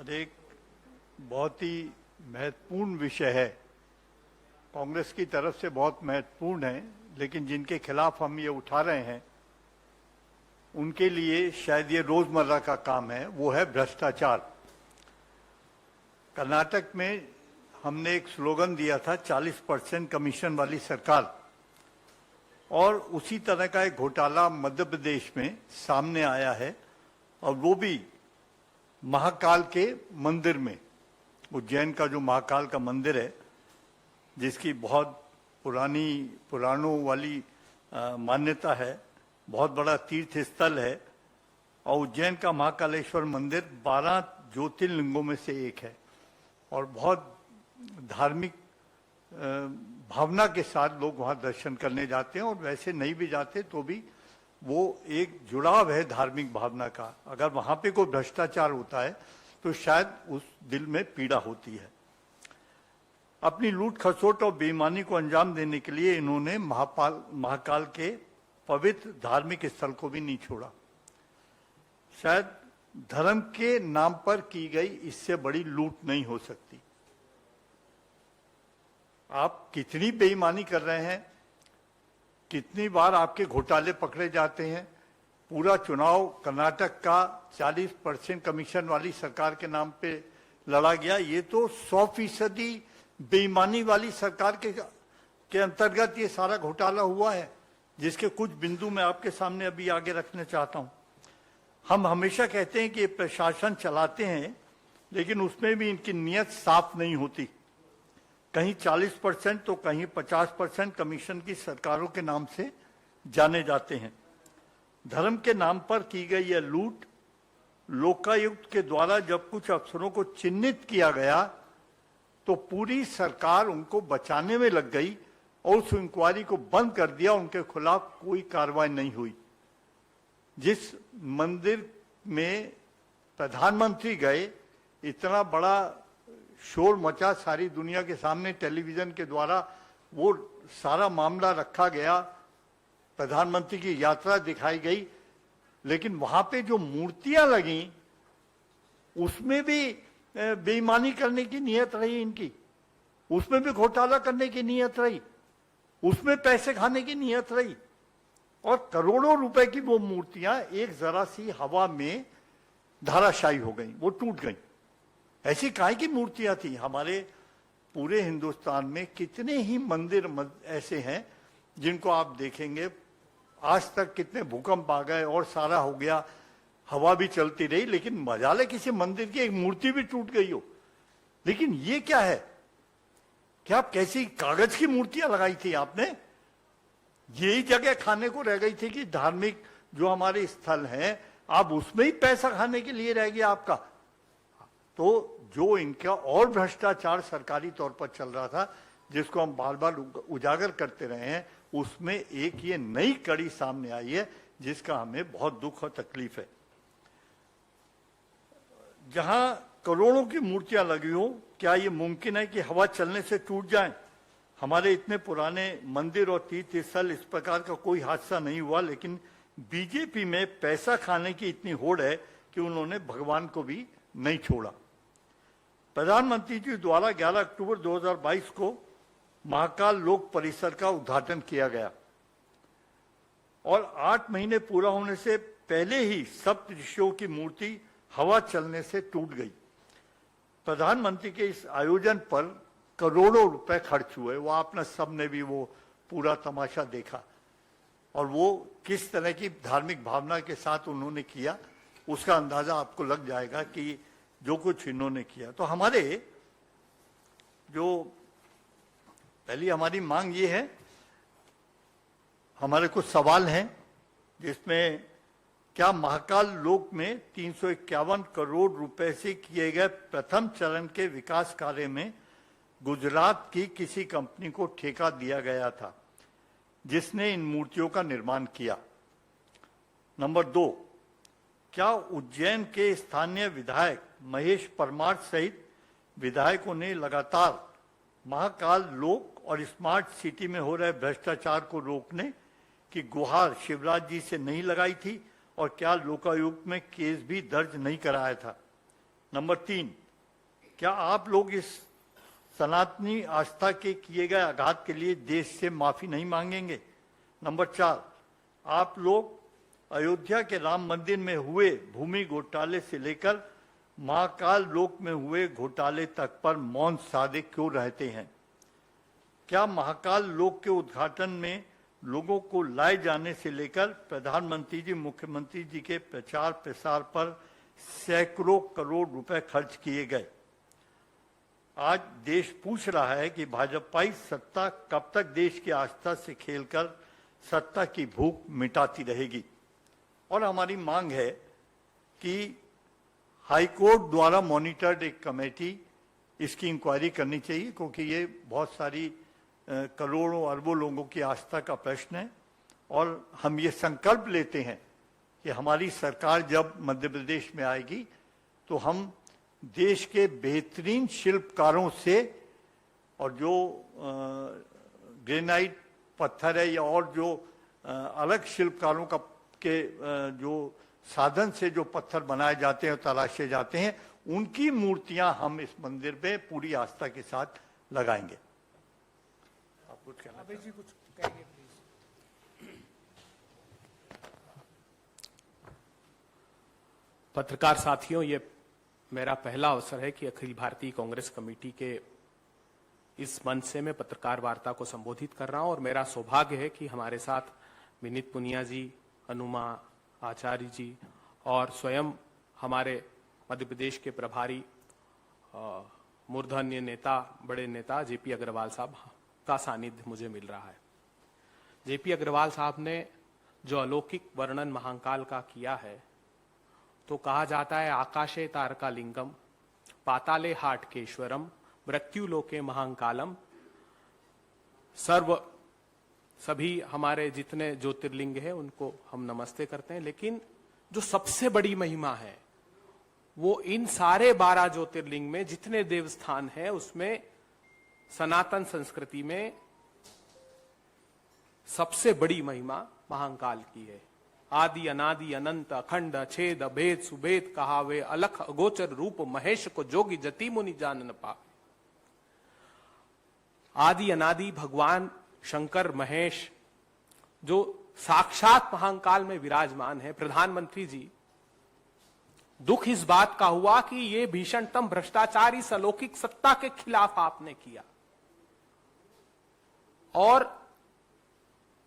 और एक बहुत ही महत्वपूर्ण विषय है, कांग्रेस की तरफ से बहुत महत्वपूर्ण है, लेकिन जिनके खिलाफ हम ये उठा रहे हैं उनके लिए शायद ये रोजमर्रा का काम है, वो है भ्रष्टाचार। कर्नाटक में हमने एक स्लोगन दिया था 40% कमीशन वाली सरकार, और उसी तरह का एक घोटाला मध्य प्रदेश में सामने आया है, और वो भी महाकाल के मंदिर में। उज्जैन का जो महाकाल का मंदिर है, जिसकी बहुत पुराणों वाली मान्यता है, बहुत बड़ा तीर्थ स्थल है, और उज्जैन का महाकालेश्वर मंदिर 12 ज्योतिर्लिंगों में से एक है, और बहुत धार्मिक भावना के साथ लोग वहाँ दर्शन करने जाते हैं, और वैसे नहीं भी जाते तो भी वो एक जुड़ाव है धार्मिक भावना का। अगर वहाँ पे कोई भ्रष्टाचार होता है तो शायद उस दिल में पीड़ा होती है। अपनी लूट खसोट और बेईमानी को अंजाम देने के लिए इन्होंने महाकाल के पवित्र धार्मिक स्थल को भी नहीं छोड़ा। शायद धर्म के नाम पर की गई इससे बड़ी लूट नहीं हो सकती। आप कितनी बेईमानी कर रहे हैं, कितनी बार आपके घोटाले पकड़े जाते हैं। पूरा चुनाव कर्नाटक का 40% कमीशन वाली सरकार के नाम पे लड़ा गया। ये तो 100% बेईमानी वाली सरकार के अंतर्गत ये सारा घोटाला हुआ है, जिसके कुछ बिंदु मैं आपके सामने अभी आगे रखना चाहता हूं। हम हमेशा कहते हैं कि प्रशासन चलाते हैं, लेकिन उसमें भी इनकी नीयत साफ नहीं होती। कहीं 40% तो कहीं 50% कमीशन की सरकारों के नाम से जाने जाते हैं। धर्म के नाम पर की गई यह लूट, लोकायुक्त के द्वारा जब कुछ अफसरों को चिन्हित किया गया तो पूरी सरकार उनको बचाने में लग गई और उस इंक्वायरी को बंद कर दिया। उनके खिलाफ कोई कार्रवाई नहीं हुई। जिस मंदिर में प्रधानमंत्री गए, इतना बड़ा शोर मचा सारी दुनिया के सामने, टेलीविजन के द्वारा वो सारा मामला रखा गया, प्रधानमंत्री की यात्रा दिखाई गई, लेकिन वहां पे जो मूर्तियां लगी उसमें भी बेईमानी करने की नीयत रही इनकी, उसमें भी घोटाला करने की नीयत रही, उसमें पैसे खाने की नीयत रही, और करोड़ों रुपए की वो मूर्तियां एक जरा सी हवा में धाराशायी हो गई, वो टूट गई। ऐसी काहे की मूर्तियां थी? हमारे पूरे हिंदुस्तान में कितने ही मंदिर ऐसे हैं जिनको आप देखेंगे, आज तक कितने भूकंप आ गए और सारा हो गया, हवा भी चलती रही, लेकिन मजाले किसी मंदिर की एक मूर्ति भी टूट गई हो। लेकिन ये क्या है? क्या आप कैसी कागज की मूर्तियां लगाई थी आपने? यही जगह खाने को रह गई थी कि धार्मिक जो हमारे स्थल हैं, आप उसमें ही पैसा खाने के लिए रह गया आपका। तो जो इनका और भ्रष्टाचार सरकारी तौर पर चल रहा था, जिसको हम बार बार उजागर करते रहे हैं, उसमें एक ये नई कड़ी सामने आई है जिसका हमें बहुत दुख और तकलीफ है। जहां करोड़ों की मूर्तियां लगी हो, क्या ये मुमकिन है कि हवा चलने से टूट जाएं? हमारे इतने पुराने मंदिर और तीर्थ स्थल, इस प्रकार का कोई हादसा नहीं हुआ, लेकिन बीजेपी में पैसा खाने की इतनी होड़ है कि उन्होंने भगवान को भी नहीं छोड़ा। प्रधानमंत्री जी द्वारा 11 अक्टूबर 2022 को महाकाल लोक परिसर का उद्घाटन किया गया, और 8 महीने पूरा होने से पहले ही सप्त ऋषियों की मूर्ति हवा चलने से टूट गई। प्रधानमंत्री के इस आयोजन पर करोड़ों रुपए खर्च हुए। वो आपने सबने भी वो पूरा तमाशा देखा, और वो किस तरह की धार्मिक भावना के साथ उन्होंने किया, उसका अंदाजा आपको लग जाएगा कि जो कुछ इन्होंने किया। तो हमारे जो पहली हमारी मांग ये है, हमारे कुछ सवाल हैं, जिसमें क्या महाकाल लोक में 351 करोड़ रुपए से किए गए प्रथम चरण के विकास कार्य में गुजरात की किसी कंपनी को ठेका दिया गया था जिसने इन मूर्तियों का निर्माण किया? नंबर 2, क्या उज्जैन के स्थानीय विधायक महेश परमार सहित विधायकों ने लगातार महाकाल लोक और स्मार्ट सिटी में हो रहे भ्रष्टाचार को रोकने की गुहार शिवराज जी से नहीं लगाई थी, और क्या लोकायुक्त में केस भी दर्ज नहीं कराया था? नंबर 3, क्या आप लोग इस सनातनी आस्था के किए गए आघात के लिए देश से माफी नहीं मांगेंगे? नंबर 4, आप लोग अयोध्या के राम मंदिर में हुए भूमि घोटाले से लेकर महाकाल लोक में हुए घोटाले तक पर मौन साधे क्यों रहते हैं? क्या महाकाल लोक के उद्घाटन में लोगों को लाए जाने से लेकर प्रधानमंत्री जी, मुख्यमंत्री जी के प्रचार प्रसार पर सैकड़ों करोड़ रुपए खर्च किए गए? आज देश पूछ रहा है कि भाजपाई सत्ता कब तक देश की आस्था से खेलकर सत्ता की भूख मिटाती रहेगी? और हमारी मांग है कि हाईकोर्ट द्वारा मॉनिटर्ड एक कमेटी इसकी इंक्वायरी करनी चाहिए, क्योंकि ये बहुत सारी करोड़ों अरबों लोगों की आस्था का प्रश्न है। और हम ये संकल्प लेते हैं कि हमारी सरकार जब मध्य प्रदेश में आएगी तो हम देश के बेहतरीन शिल्पकारों से, और जो ग्रेनाइट पत्थर है या और जो अलग शिल्पकारों का के जो साधन से जो पत्थर बनाए जाते हैं और तराशे जाते हैं, उनकी मूर्तियां हम इस मंदिर में पूरी आस्था के साथ लगाएंगे। आप कुछ कहना चाहेंगे? जी कुछ कहेंगे प्लीज। पत्रकार साथियों, ये मेरा पहला अवसर है कि अखिल भारतीय कांग्रेस कमेटी के इस मंच से मैं पत्रकार वार्ता को संबोधित कर रहा हूं। और मेरा सौभाग्य है कि हमारे साथ विनीत पुनिया जी, हनुमा आचार्य जी और स्वयं हमारे मध्य प्रदेश के प्रभारी मूर्धन्य नेता, बड़े नेता जेपी अग्रवाल साहब का सानिध्य मुझे मिल रहा है। जेपी अग्रवाल साहब ने जो अलौकिक वर्णन महाकाल का किया है, तो कहा जाता है आकाशे तारका लिंगम, पाताले हाटकेश्वरम, मृत्यु लोके महाकालम। सभी हमारे जितने ज्योतिर्लिंग हैं उनको हम नमस्ते करते हैं, लेकिन जो सबसे बड़ी महिमा है वो इन सारे 12 ज्योतिर्लिंग में जितने देवस्थान हैं उसमें सनातन संस्कृति में सबसे बड़ी महिमा महाकाल की है। आदि अनादि अनंत अखंड अछेद अभेद सुभेद कहावे, अलख अगोचर रूप महेश को जोगी जति मुनि जान न पावे। आदि अनादि भगवान शंकर महेश जो साक्षात महाकाल में विराजमान है। प्रधानमंत्री जी, दुख इस बात का हुआ कि ये भीषणतम भ्रष्टाचार इस अलौकिक सत्ता के खिलाफ आपने किया, और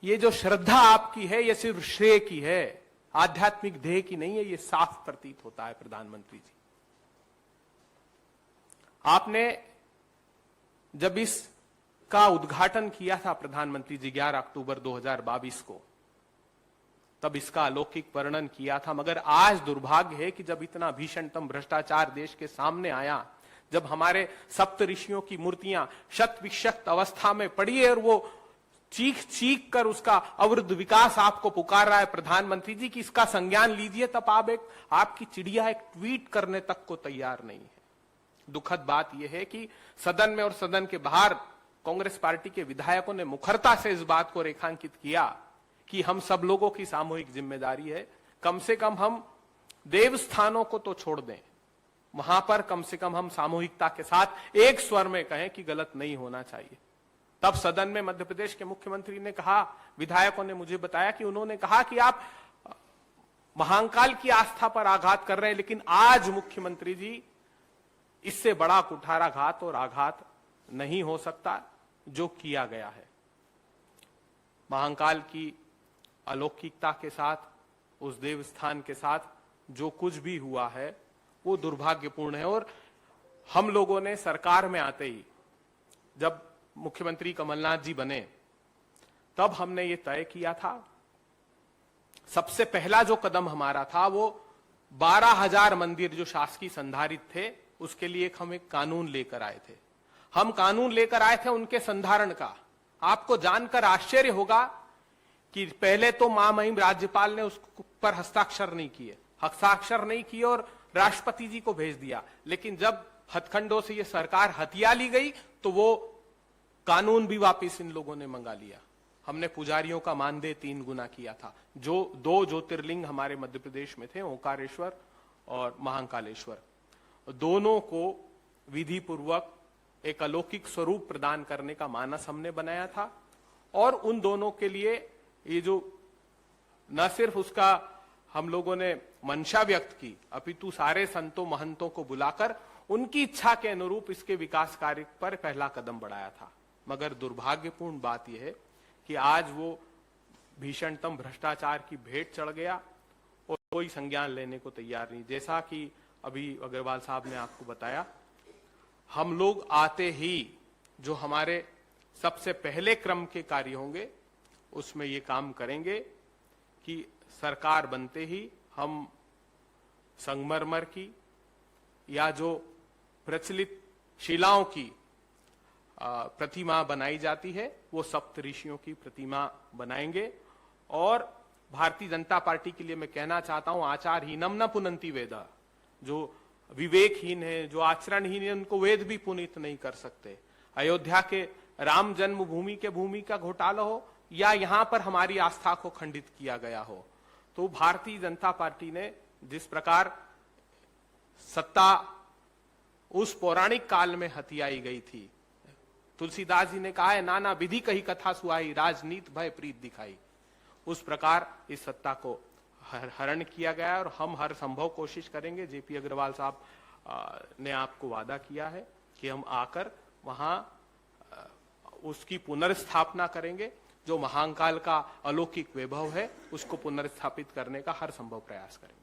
ये जो श्रद्धा आपकी है ये सिर्फ श्रेय की है, आध्यात्मिक ध्येय की नहीं है, ये साफ प्रतीत होता है। प्रधानमंत्री जी, आपने जब इसका उद्घाटन किया था प्रधानमंत्री जी 11 अक्टूबर 2022 को, तब इसका अलौकिक वर्णन किया था। मगर आज दुर्भाग्य है कि जब इतना भीषणतम भ्रष्टाचार देश के सामने आया, जब हमारे सप्त ऋषियों की मूर्तियां शत विक्षत अवस्था में पड़ी है और वो चीख चीख कर उसका अवरुद्ध विकास आपको पुकार रहा है प्रधानमंत्री जी कि इसका संज्ञान लीजिए, तब आपकी चिड़िया एक ट्वीट करने तक को तैयार नहीं है। दुखद बात यह है कि सदन में और सदन के बाहर कांग्रेस पार्टी के विधायकों ने मुखरता से इस बात को रेखांकित किया कि हम सब लोगों की सामूहिक जिम्मेदारी है, कम से कम हम देवस्थानों को तो छोड़ दें, वहां पर कम से कम हम सामूहिकता के साथ एक स्वर में कहें कि गलत नहीं होना चाहिए। तब सदन में मध्य प्रदेश के मुख्यमंत्री ने कहा, विधायकों ने मुझे बताया कि उन्होंने कहा कि आप महाकाल की आस्था पर आघात कर रहे हैं, लेकिन आज मुख्यमंत्री जी इससे बड़ा कुठाराघात और आघात नहीं हो सकता जो किया गया है। महाकाल की अलौकिकता के साथ, उस देवस्थान के साथ जो कुछ भी हुआ है वो दुर्भाग्यपूर्ण है। और हम लोगों ने सरकार में आते ही, जब मुख्यमंत्री कमलनाथ जी बने, तब हमने ये तय किया था, सबसे पहला जो कदम हमारा था वो 12,000 मंदिर जो शासकीय संधारित थे उसके लिए हम एक कानून लेकर आए थे। हम कानून लेकर आए थे उनके संधारण का। आपको जानकर आश्चर्य होगा कि पहले तो महामहिम राज्यपाल ने उस पर हस्ताक्षर नहीं किए और राष्ट्रपति जी को भेज दिया, लेकिन जब हथखंडों से ये सरकार हथिया ली गई तो वो कानून भी वापस इन लोगों ने मंगा लिया। हमने पुजारियों का मानदेय 3 गुना किया था। जो 2 ज्योतिर्लिंग हमारे मध्य प्रदेश में थे, ओंकारेश्वर और महाकालेश्वर, दोनों को विधि पूर्वक एक अलौकिक स्वरूप प्रदान करने का मानस हमने बनाया था। और उन दोनों के लिए ये जो न सिर्फ उसका हम लोगों ने मंशा व्यक्त की, अपितु सारे संतों महंतों को बुलाकर उनकी इच्छा के अनुरूप इसके विकास कार्य पर पहला कदम बढ़ाया था। मगर दुर्भाग्यपूर्ण बात यह है कि आज वो भीषणतम भ्रष्टाचार की भेंट चढ़ गया और कोई संज्ञान लेने को तैयार नहीं। जैसा कि अभी अग्रवाल साहब ने आपको बताया, हम लोग आते ही जो हमारे सबसे पहले क्रम के कार्य होंगे उसमें ये काम करेंगे कि सरकार बनते ही हम संगमरमर की या जो प्रचलित शिलाओं की प्रतिमा बनाई जाती है वो सप्तऋषियों की प्रतिमा बनाएंगे। और भारतीय जनता पार्टी के लिए मैं कहना चाहता हूं, आचारहीनम न पुनंति वेदा, जो विवेकहीन है, जो आचरणहीन है, उनको वेद भी पुनीत नहीं कर सकते। अयोध्या के राम जन्मभूमि के भूमि का घोटाला हो या यहां पर हमारी आस्था को खंडित किया गया हो, तो भारतीय जनता पार्टी ने जिस प्रकार सत्ता उस पौराणिक काल में हथियाई गई थी, तुलसीदास जी ने कहा है, नाना विधि कही कथा सुहाई, राजनीत भय प्रीत दिखाई, उस प्रकार इस सत्ता को हरण किया गया है। और हम हर संभव कोशिश करेंगे, जेपी अग्रवाल साहब ने आपको वादा किया है कि हम आकर वहां उसकी पुनर्स्थापना करेंगे, जो महाकाल का अलौकिक वैभव है उसको पुनर्स्थापित करने का हर संभव प्रयास करेंगे।